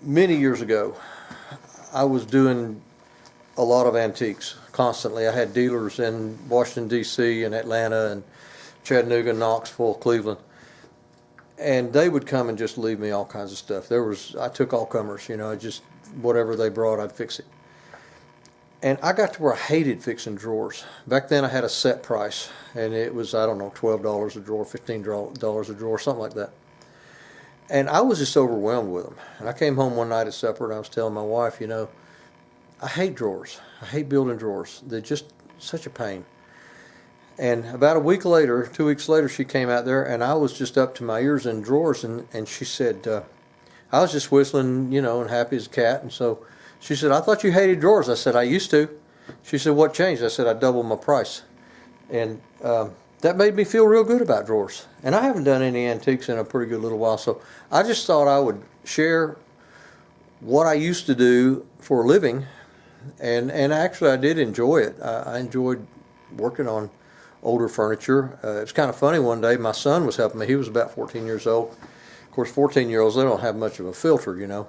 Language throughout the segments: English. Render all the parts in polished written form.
Many years ago, I was doing a lot of antiques constantly. I had dealers in Washington, D.C. and Atlanta and Chattanooga, Knoxville, Cleveland. And they would come and just leave me all kinds of stuff. I took all comers, just whatever they brought, I'd fix it. And I got to where I hated fixing drawers. Back then I had a set price, and it was, I don't know, $12 a drawer, $15 a drawer, something like that. And I was just overwhelmed with them. And I came home one night at supper and I was telling my wife, I hate drawers. I hate building drawers. They're just such a pain. And about a week later, 2 weeks later, she came out there and I was just up to my ears in drawers, and she said, I was just whistling, and happy as a cat. And so she said, I thought you hated drawers. I said, I used to. She said, what changed? I said, I doubled my price. And that made me feel real good about drawers. And I haven't done any antiques in a pretty good little while, so I just thought I would share what I used to do for a living. And actually I did enjoy it. I enjoyed working on older furniture. It's kind of funny, one day my son was helping me. He was about 14 years old. Of course, 14-year-olds, they don't have much of a filter,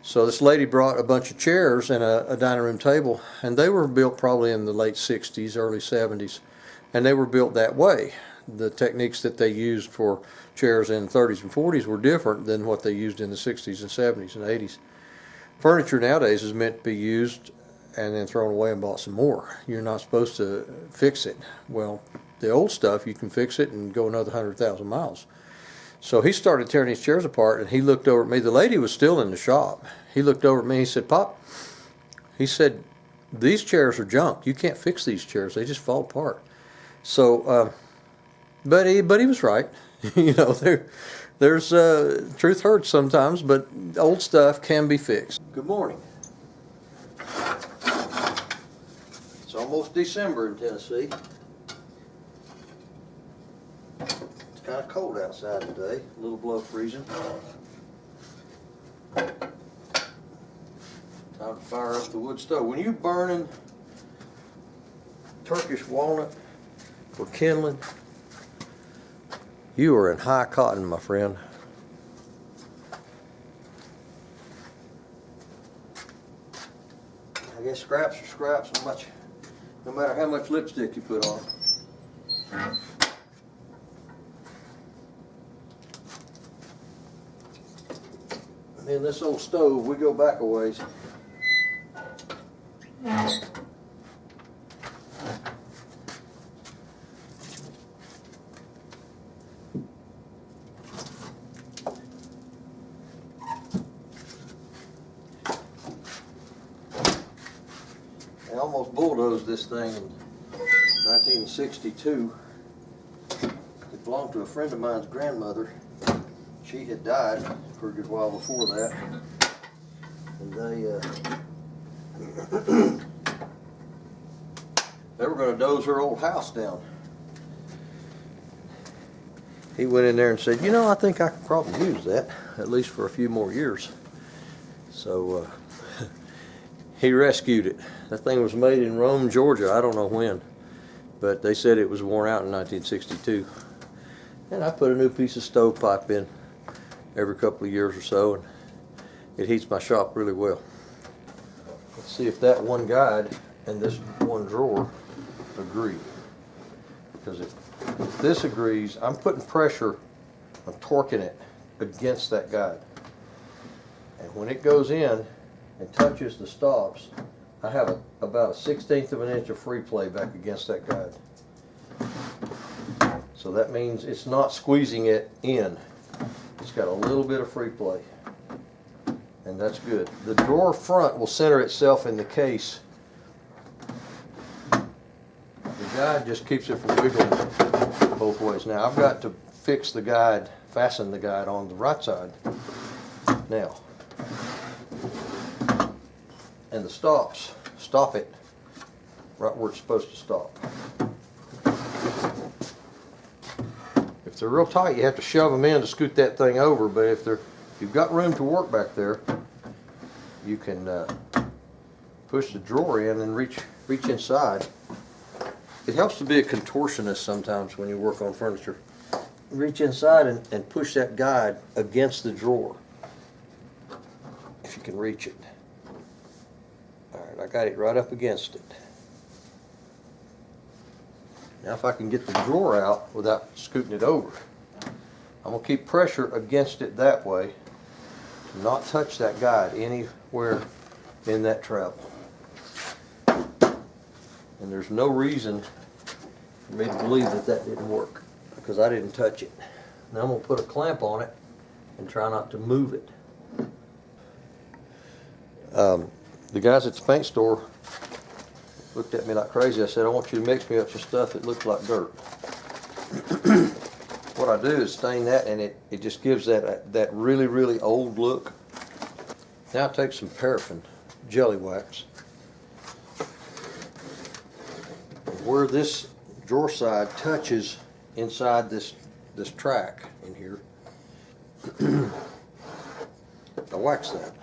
So this lady brought a bunch of chairs and a dining room table, and they were built probably in the late 60s, early 70s. And they were built that way. The techniques that they used for chairs in the 30s and 40s were different than what they used in the 60s and 70s and 80s. Furniture nowadays is meant to be used and then thrown away and bought some more. You're not supposed to fix it. Well, the old stuff, you can fix it and go another 100,000 miles. So he started tearing these chairs apart, and he looked over at me. The lady was still in the shop. He looked over at me and he said, Pop, he said, these chairs are junk. You can't fix these chairs. They just fall apart. So, but he was right. There's truth hurts sometimes, but old stuff can be fixed. Good morning. It's almost December in Tennessee. It's kind of cold outside today, a little below freezing. Time to fire up the wood stove. When you're burning Turkish walnut for kindling, you are in high cotton, my friend. I guess scraps are scraps, no matter how much lipstick you put on. And then this old stove, we go back a ways. They almost bulldozed this thing in 1962. It belonged to a friend of mine's grandmother. She had died a pretty good while before that. And they were going to doze her old house down. He went in there and said, I think I could probably use that, at least for a few more years. So he rescued it. That thing was made in Rome, Georgia. I don't know when, but they said it was worn out in 1962. And I put a new piece of stovepipe in every couple of years or so, and it heats my shop really well. Let's see if that one guide and this one drawer agree. Because if this agrees, I'm putting pressure, I'm torquing it against that guide. And when it goes in and touches the stops, I have about a 1/16 of an inch of free play back against that guide. So that means it's not squeezing it in. It's got a little bit of free play. And that's good. The drawer front will center itself in the case. The guide just keeps it from wiggling both ways. Now I've got to fix the guide, fasten the guide on the right side. Now, and the stops, stop it right where it's supposed to stop. If they're real tight, you have to shove them in to scoot that thing over, but if you've got room to work back there, you can push the drawer in and reach inside. It helps to be a contortionist sometimes when you work on furniture. Reach inside and push that guide against the drawer. if you can reach it. All right, I got it right up against it. Now if I can get the drawer out without scooting it over, I'm going to keep pressure against it that way, to not touch that guide anywhere in that travel. And there's no reason for me to believe that that didn't work, because I didn't touch it. Now I'm going to put a clamp on it and try not to move it. The guys at the paint store looked at me like crazy. I said, I want you to mix me up some stuff that looks like dirt. What I do is stain that, and it just gives that really, really old look. Now I take some paraffin jelly wax. Where this drawer side touches inside this track in here, I wax that.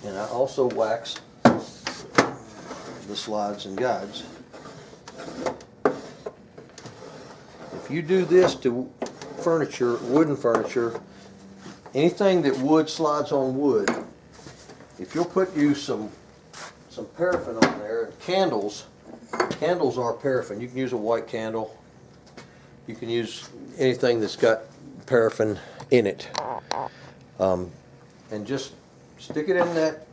And I also wax the slides and guides. If you do this to furniture, wooden furniture, anything that wood slides on wood, if you'll put you some paraffin on there, and candles are paraffin. You can use a white candle. You can use anything that's got paraffin in it. And just stick it in that,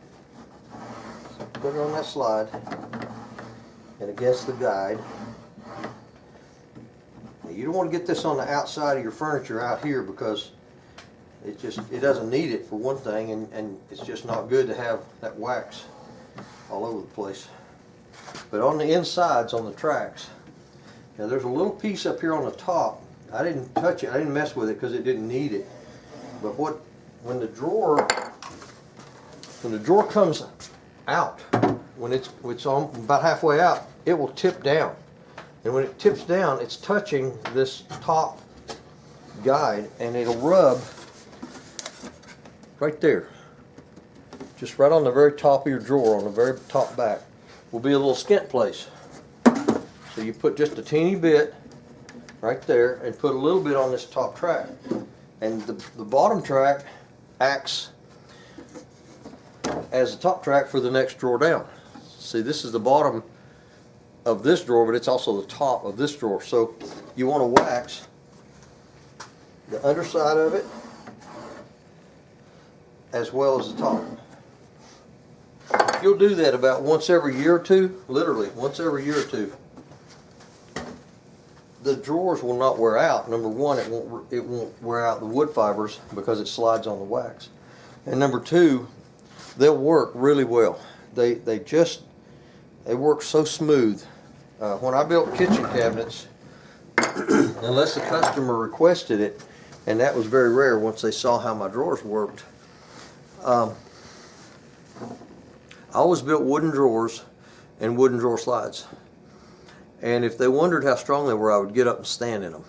put it on that slide and against the guide. Now, you don't want to get this on the outside of your furniture out here, because it doesn't need it for one thing, and it's just not good to have that wax all over the place. But on the insides, on the tracks, now there's a little piece up here on the top. I didn't touch it, I didn't mess with it because it didn't need it. But when the drawer comes out, when it's on about halfway out, it will tip down. And when it tips down, it's touching this top guide, and it'll rub right there. Just right on the very top of your drawer, on the very top back, will be a little skint place. So you put just a teeny bit right there and put a little bit on this top track. And the bottom track acts as the top track for the next drawer down. See, this is the bottom of this drawer, but it's also the top of this drawer. So you want to wax the underside of it as well as the top. If you'll do that about once every year or two, literally once every year or two, the drawers will not wear out. Number one, it won't wear out the wood fibers because it slides on the wax. And number two, they'll work really well. They work so smooth. When I built kitchen cabinets, unless the customer requested it, and that was very rare once they saw how my drawers worked, I always built wooden drawers and wooden drawer slides. And if they wondered how strong they were, I would get up and stand in them.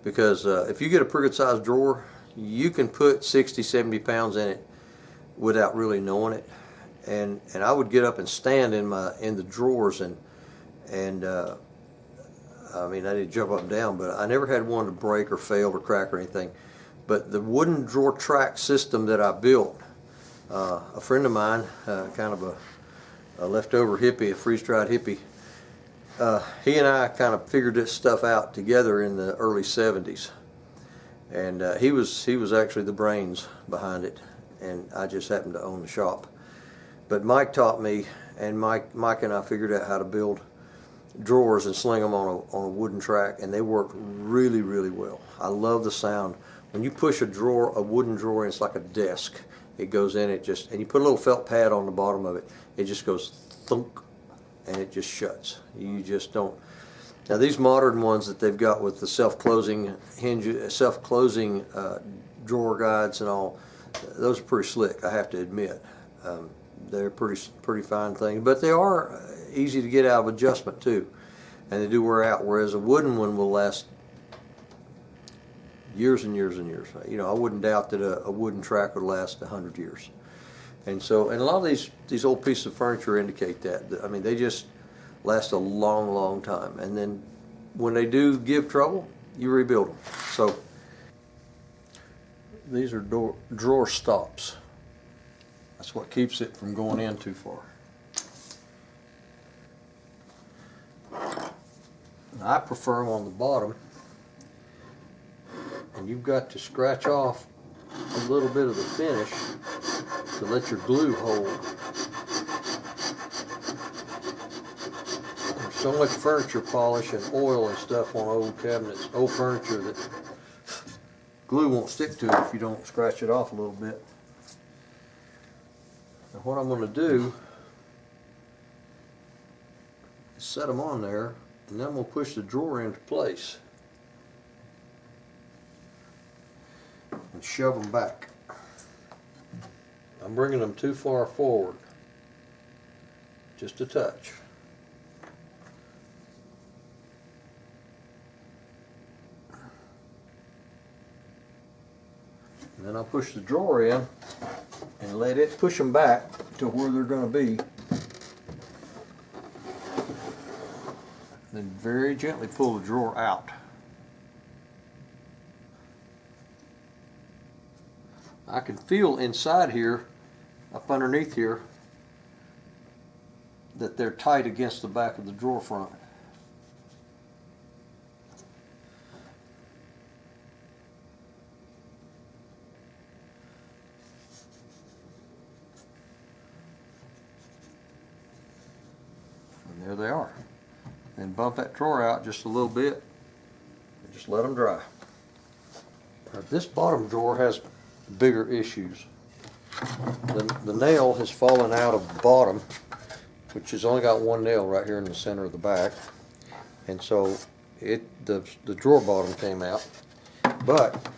Because if you get a pretty good sized drawer, you can put 60, 70 pounds in it without really knowing it. And I would get up and stand in the drawers, and I mean, I didn't jump up and down, but I never had one to break or fail or crack or anything. But the wooden drawer track system that I built, a friend of mine, kind of a leftover hippie, a freeze-dried hippie, he and I kind of figured this stuff out together in the early 70s. And he was actually the brains behind it, and I just happened to own the shop. But Mike taught me, and Mike and I figured out how to build drawers and sling them on a wooden track, and they work really, really well. I love the sound. When you push a wooden drawer, it's like a desk. It goes in, and you put a little felt pad on the bottom of it, it just goes thunk, and it just shuts. You just don't. Now these modern ones that they've got with the self-closing hinge, self-closing drawer guides and all, those are pretty slick, I have to admit. They're pretty fine things, but they are easy to get out of adjustment too, and they do wear out. Whereas a wooden one will last years and years and years. You know, I wouldn't doubt that a wooden track would last 100 years. And so, and a lot of these old pieces of furniture indicate that. I mean, they just last a long, long time. And then when they do give trouble, you rebuild them. So These are drawer stops. That's what keeps it from going in too far. I prefer them on the bottom, and you've got to scratch off a little bit of the finish to let your glue hold. There's so much furniture polish and oil and stuff on old cabinets, old furniture, that glue won't stick to it if you don't scratch it off a little bit. Now what I'm going to do is set them on there, and then I'm going to push the drawer into place and shove them back. I'm bringing them too far forward, just a touch. And then I'll push the drawer in and let it push them back to where they're going to be. Then very gently pull the drawer out. I can feel inside here, up underneath here, that they're tight against the back of the drawer front. And there they are. And bump that drawer out just a little bit and just let them dry. Now, this bottom drawer has bigger issues. The nail has fallen out of the bottom, which has only got one nail right here in the center of the back, and so the drawer bottom came out. But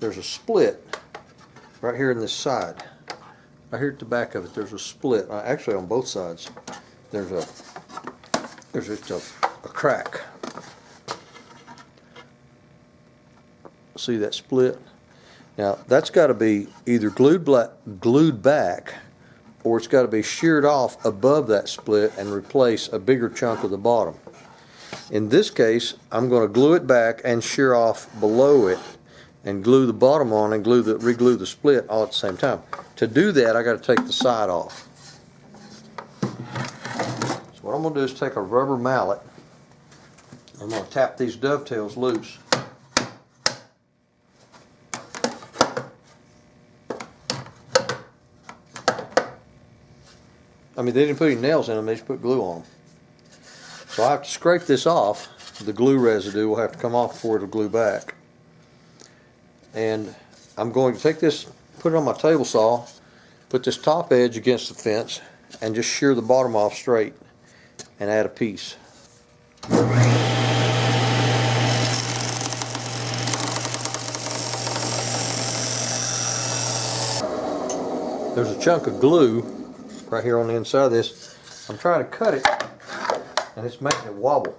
there's a split right here in this side. Right here at the back of it, there's a split. Actually, on both sides, there's just a crack. See that split? Now that's got to be either glued back, or it's got to be sheared off above that split and replace a bigger chunk of the bottom. In this case, I'm going to glue it back and shear off below it and glue the bottom on and re-glue the split all at the same time. To do that, I got to take the side off. So what I'm going to do is take a rubber mallet. I'm going to tap these dovetails loose. I mean, they didn't put any nails in them, they just put glue on them. So I have to scrape this off. The glue residue will have to come off before it'll glue back. And I'm going to take this, put it on my table saw, put this top edge against the fence, and just shear the bottom off straight and add a piece. There's a chunk of glue right here on the inside of this. I'm trying to cut it and it's making it wobble.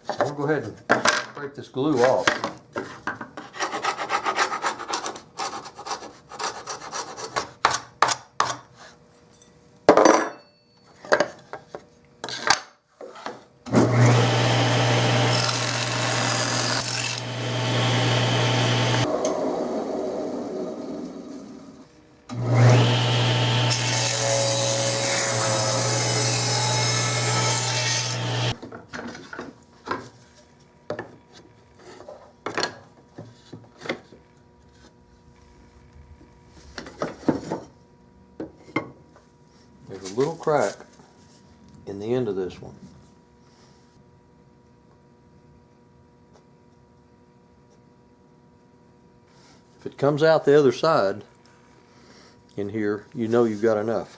So I'm going to go ahead and scrape this glue off. There's a little crack in the end of this one. If it comes out the other side in here, you know you've got enough.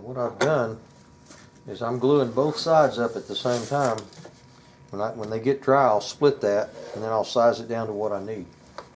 What I've done is I'm gluing both sides up at the same time When they get dry, I'll split that, and then I'll size it down to what I need.